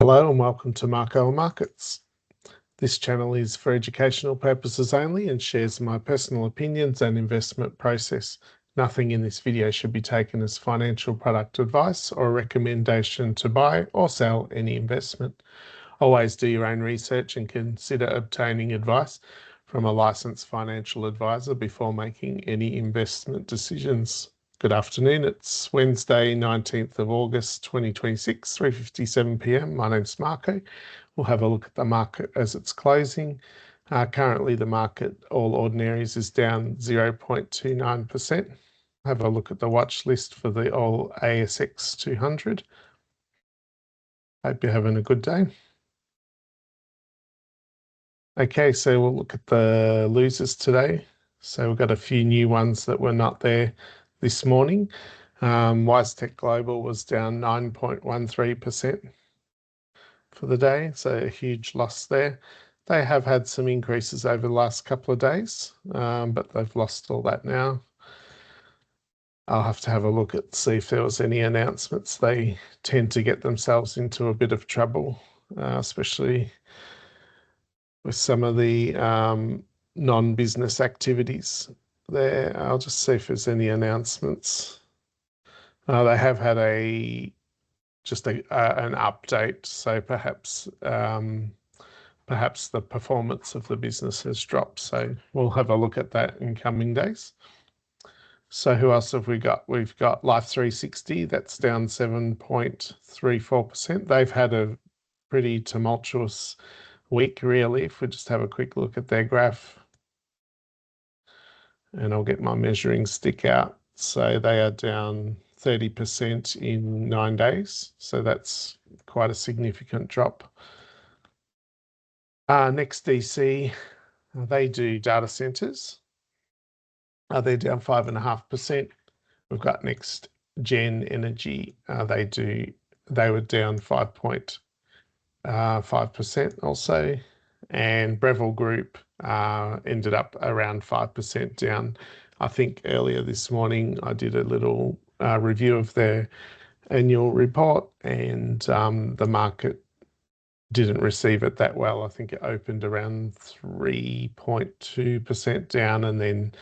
Hello and welcome to Marco Markets. This channel is for educational purposes only and shares my personal opinions and investment process. Nothing in this video should be taken as financial product advice or a recommendation to buy or sell any investment. Always do your own research and consider obtaining advice from a licensed financial advisor before making any investment decisions. Good afternoon. It's Wednesday, 19th of August, 2026, 3:57 p.m. My name's Marco. We'll have a look at the market as it's closing. Currently, the market, All Ordinaries, is down 0.29%. Have a look at the watch list for the All ASX 200. Hope you're having a good day. Okay, so we'll look at the losers today. So we've got a few new ones that were not there this morning. WiseTech Global was down 9.13% for the day, so a huge loss there. They have had some increases over the last couple of days, but they've lost all that now. I'll have to have a look at see if there was any announcements. They tend to get themselves into a bit of trouble, especially with some of the non-business activities there. I'll just see if there's any announcements. They have had an update, so perhaps the performance of the business has dropped. So we'll have a look at that in coming days. So who else have we got? We've got Life 360, that's down 7.34%. They've had a pretty tumultuous week, really. If we just have a quick look at their graph, and I'll get my measuring stick out. So they are down 30% in 9 days. So that's quite a significant drop. Next DC, they do data centers. They're down 5.5%. We've got Next Gen Energy. They were down 5.5% also. And Breville Group ended up around 5% down. I think earlier this morning I did a little review of their annual report, and the market didn't receive it that well. I think it opened around 3.2% down, and then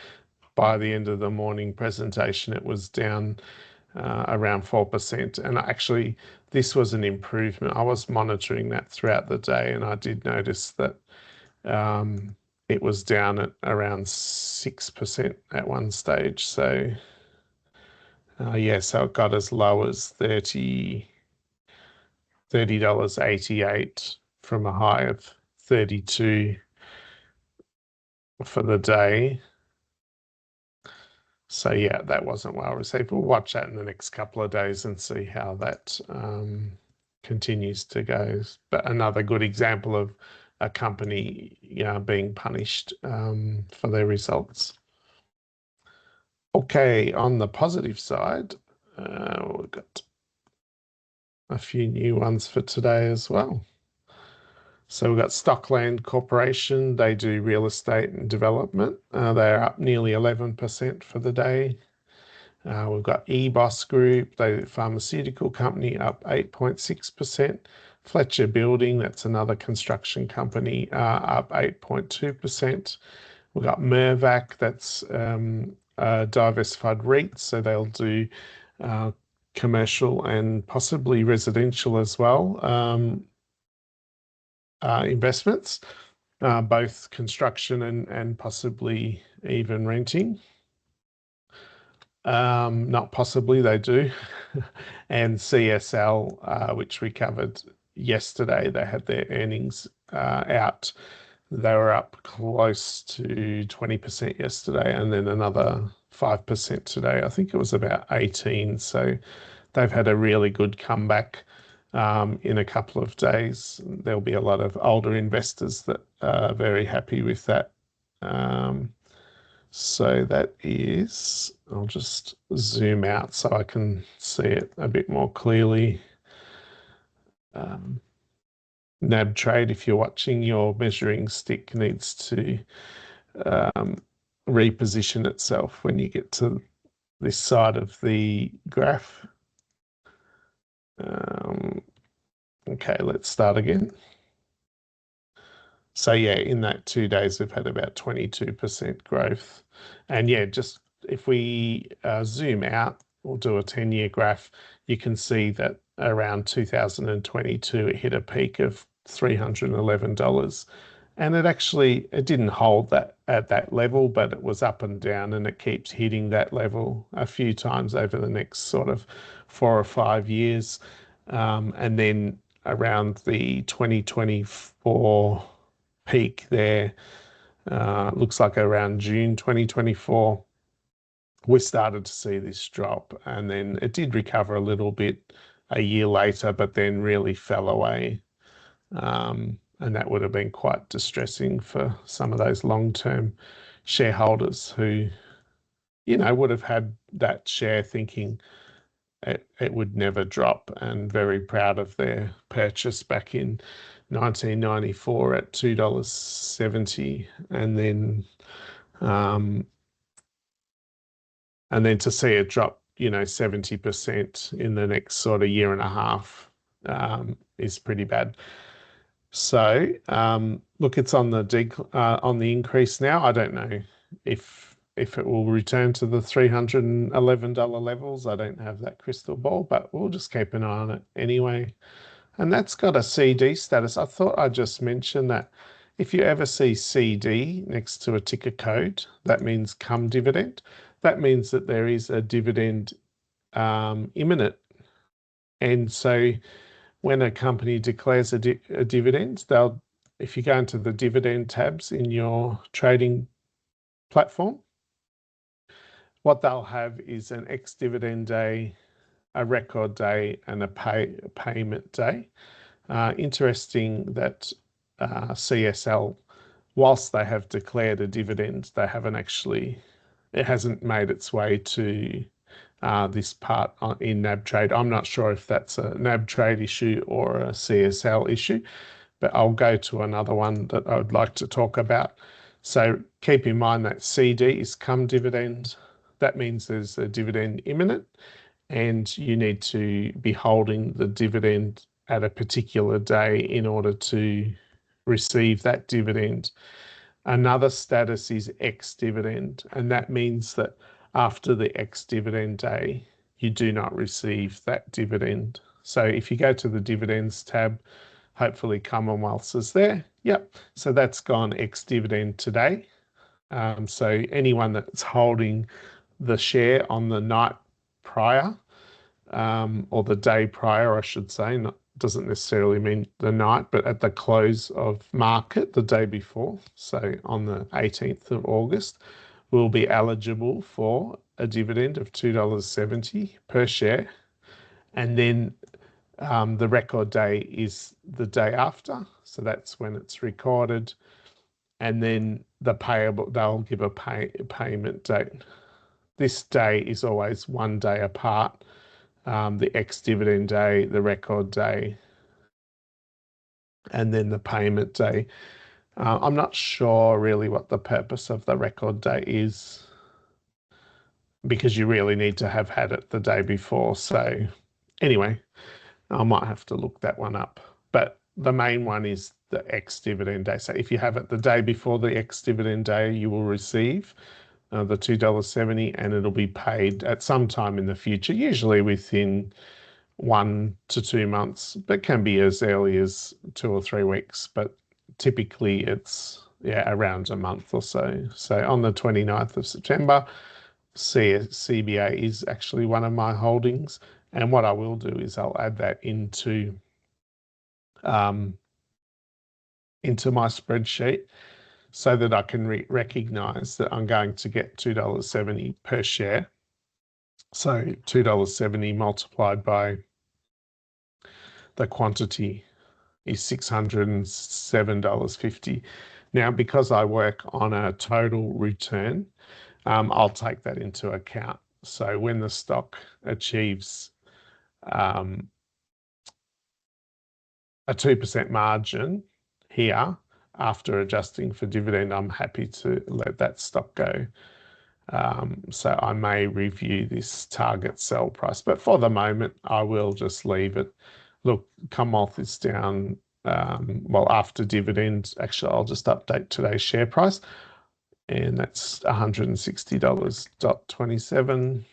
by the end of the morning presentation it was down around 4%. And actually this was an improvement. I was monitoring that throughout the day, and I did notice that it was down at around 6% at one stage. So so it got as low as $30.88 from a high of 32 for the day. So yeah, that wasn't well received. We'll watch that in the next couple of days and see how that continues to go. But another good example of a company being punished for their results. Okay, on the positive side, we've got a few new ones for today as well. So we've got Stockland Corporation. They do real estate and development. They're up nearly 11% for the day. We've got Ebos Group, the pharmaceutical company, up 8.6%. Fletcher Building, that's another construction company, up 8.2%. We've got Mirvac, that's diversified REITs, so they'll do commercial and possibly residential as well. Investments, both construction and possibly even renting. Not possibly, they do. And CSL, which we covered yesterday, they had their earnings out. They were up close to 20% yesterday, and then another 5% today. I think it was about 18. So they've had a really good comeback in a couple of days. There'll be a lot of older investors that are very happy with that. So that is, I'll just zoom out so I can see it a bit more clearly. NAB trade, if you're watching, your measuring stick needs to reposition itself when you get to this side of the graph. Okay, let's start again. So yeah, in that 2 days, we've had about 22% growth. And yeah, just if we zoom out, we'll do a 10-year graph, you can see that around 2022, it hit a peak of $311. And it didn't hold that at that level, but it was up and down, and it keeps hitting that level a few times over the next sort of 4 or 5 years. And then around the 2024 peak there, looks like around June 2024, we started to see this drop, and then it did recover a little bit a year later, but then really fell away. And that would have been quite distressing for some of those long-term shareholders who, would have had that share thinking it would never drop, and very proud of their purchase back in 1994 at $2.70, and then to see it drop 70% in the next sort of year and a half is pretty bad. So look, it's on the increase now. I don't know if it will return to the $311 levels. I don't have that crystal ball, but we'll just keep an eye on it anyway. And that's got a CD status. I thought I'd just mention that if you ever see CD next to a ticker code, that means come dividend. That means that there is a dividend imminent. And so when a company declares a dividend, if you go into the dividend tabs in your trading platform, what they'll have is an ex-dividend day, a record day, and a payment day. Interesting that CSL, whilst they have declared a dividend, it hasn't made its way to this part in NAB trade. I'm not sure if that's a NAB trade issue or a CSL issue, but I'll go to another one that I would like to talk about. So keep in mind that CD is come dividend. That means there's a dividend imminent, and you need to be holding the dividend at a particular day in order to receive that dividend. Another status is ex-dividend, and that means that after the ex-dividend day, you do not receive that dividend. So if you go to the dividends tab, hopefully Commonwealth's is there. Yep, so that's gone ex-dividend today. So anyone that's holding the share on the night prior, or the day prior, I should say, doesn't necessarily mean the night, but at the close of market the day before, so on the 18th of August, will be eligible for a dividend of $2.70 per share. And then the record day is the day after, so that's when it's recorded. And then they'll give a payment date. This day is always one day apart. The ex-dividend day, the record day, and then the payment day. I'm not sure really what the purpose of the record day is, because you really need to have had it the day before. So anyway, I might have to look that one up. But the main one is the ex-dividend day. So if you have it the day before the ex-dividend day, you will receive the $2.70, and it'll be paid at some time in the future, usually within 1 to 2 months, but can be as early as 2 or 3 weeks. But typically it's around a month or so. So on the 29th of September, CBA is actually one of my holdings. And what I will do is I'll add that into my spreadsheet so that I can recognize that I'm going to get $2.70 per share. So $2.70 multiplied by the quantity is $607.50. Now, because I work on a total return, I'll take that into account. So when the stock achieves a 2% margin here, after adjusting for dividend, I'm happy to let that stock go. So I may review this target sell price, but for the moment, I will just leave it Look, Commonwealth is down, well, after dividend. Actually, I'll just update today's share price, and that's $160.27.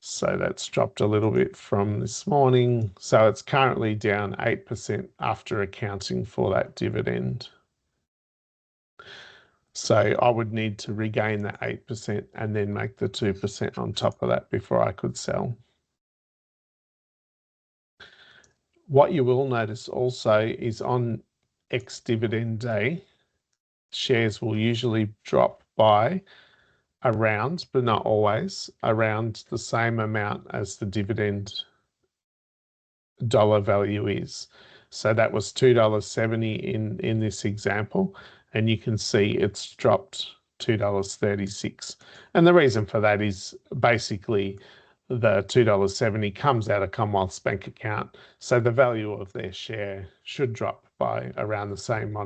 So that's dropped a little bit from this morning. So it's currently down 8% after accounting for that dividend. So I would need to regain that 8% and then make the 2% on top of that before I could sell. What you will notice also is on ex-dividend day, shares will usually drop by around, but not always, around the same amount as the dividend dollar value is. So that was $2.70 in this example, and you can see it's dropped $2.36. And the reason for that is basically the $2.70 comes out of Commonwealth's bank account, so the value of their share should drop by around the same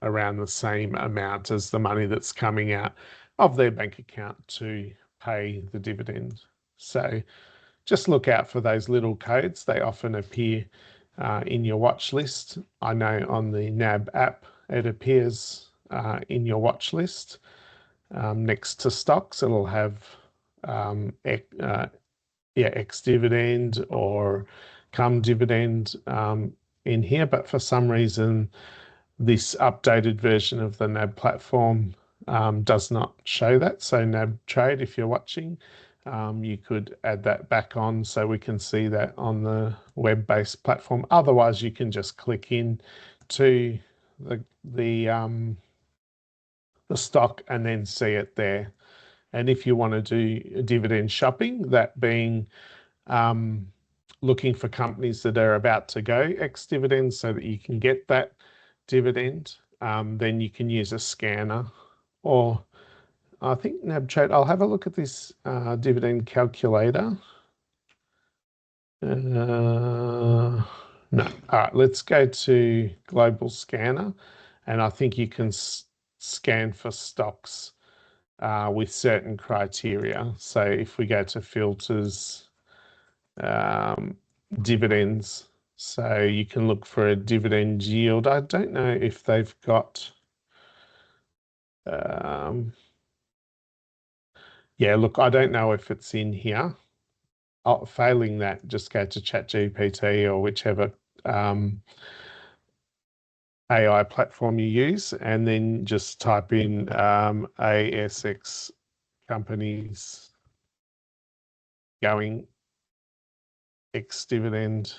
amount as the money that's coming out of their bank account to pay the dividend. So just look out for those little codes. They often appear in your watch list. I know on the NAB app, it appears in your watch list next to stocks. It'll have ex-dividend or come dividend in here, but for some reason, this updated version of the NAB platform does not show that. So NAB Trade, if you're watching, you could add that back on so we can see that on the web-based platform. Otherwise, you can just click in to the stock and then see it there. And if you want to do dividend shopping, that being looking for companies that are about to go ex-dividend so that you can get that dividend, then you can use a scanner, or I think NAB Trade. I'll have a look at this dividend calculator. No. All right, let's go to Global Scanner, and I think you can scan for stocks with certain criteria. So if we go to filters, dividends, so you can look for a dividend yield. I don't know if they've got, yeah, look, I don't know if it's in here. Failing that, just go to ChatGPT or whichever AI platform you use, and then just type in ASX companies going ex-dividend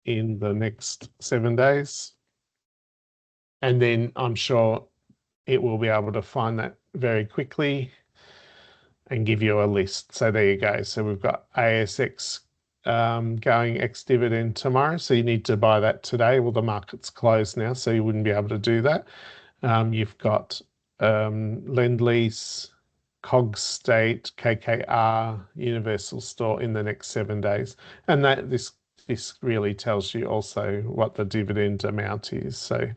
in the next 7 days. And then I'm sure it will be able to find that very quickly and give you a list. So there you go. So we've got ASX going ex-dividend tomorrow. So you need to buy that today. Well, the market's closed now, so you wouldn't be able to do that. You've got Lend-Lease, Cogstate, KKR, Universal Store in the next 7 days. And that this really tells you also what the dividend amount is. So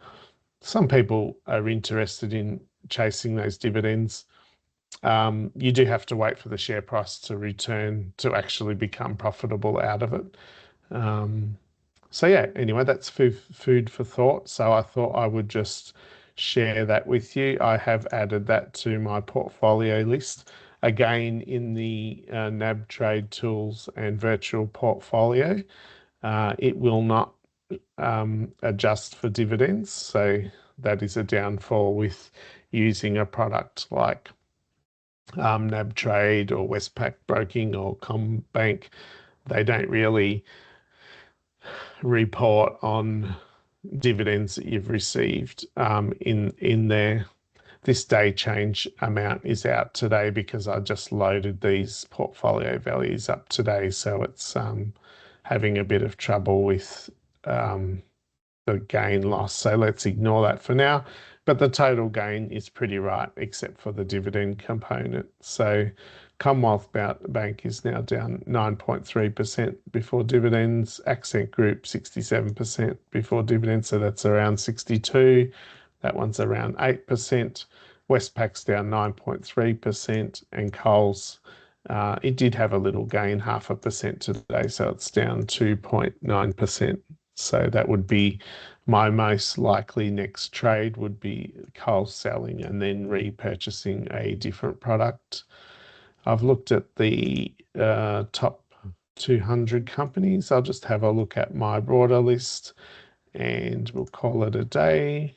some people are interested in chasing those dividends. You do have to wait for the share price to return to actually become profitable out of it. So yeah, anyway, that's food for thought. So I thought I would just share that with you. I have added that to my portfolio list. Again, in the NAB Trade Tools and Virtual Portfolio, it will not adjust for dividends. So that is a downfall with using a product like NAB Trade or Westpac Broking or CommBank. They don't really report on dividends that you've received in there. This day change amount is out today because I just loaded these portfolio values up today, so it's having a bit of trouble with the gain loss. So let's ignore that for now. But the total gain is pretty right, except for the dividend component. So Commonwealth Bank is now down 9.3% before dividends. Accent Group 67% before dividends, so that's around 62. That one's around 8%. Westpac's down 9.3%, and Coles It did have a little gain, 0.5% today, so it's down 2.9%. So that would be my most likely next trade would be Coles selling and then repurchasing a different product. I've looked at the top 200 companies. I'll just have a look at my broader list and we'll call it a day.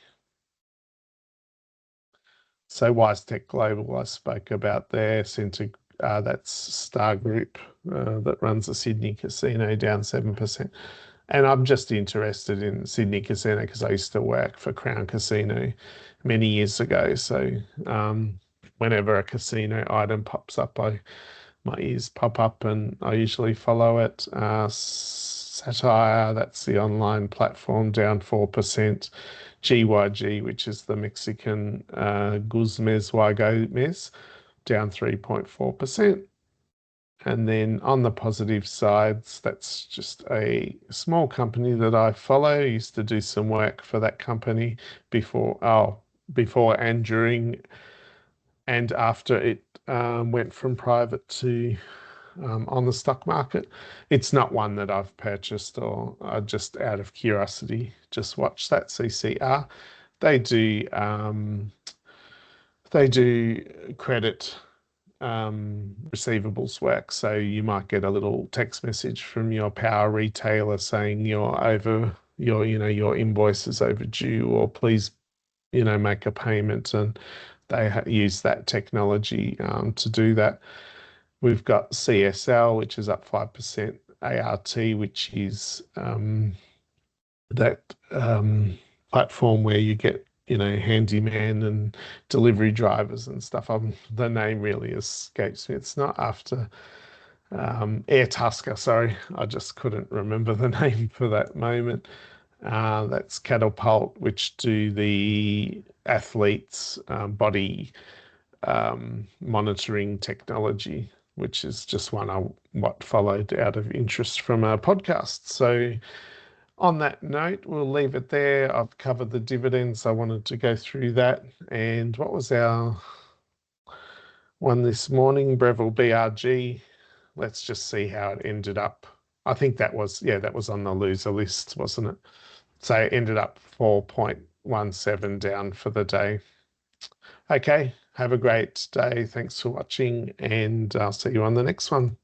So WiseTech Global, I spoke about there. That's Star Group that runs the Sydney Casino, down 7%. And I'm just interested in Sydney Casino because I used to work for Crown Casino many years ago. So whenever a casino item pops up, my ears pop up and I usually follow it. Satire, that's the online platform, down 4%. GYG, which is the Mexican Guzmez y Gomez, down 3.4%. And then on the positive sides, that's just a small company that I follow. I used to do some work for that company before and during and after it went from private to on the stock market. It's not one that I've purchased or just out of curiosity, just watch that CCR. They do credit receivables work. So you might get a little text message from your power retailer saying your invoice is overdue, or please, make a payment, and they use that technology to do that. We've got CSL, which is up 5%, ART, which is that platform where you get, handyman and delivery drivers and stuff. The name really escapes me. It's not after Air Tusker, sorry. I just couldn't remember the name for that moment. That's Catapult, which do the athletes' body monitoring technology, which is just what followed out of interest from our podcast. So on that note, we'll leave it there. I've covered the dividends. I wanted to go through that. And what was our one this morning? Breville BRG. Let's just see how it ended up. I think that was on the loser list, wasn't it? So it ended up 4.17 down for the day. Okay, have a great day. Thanks for watching, and I'll see you on the next one.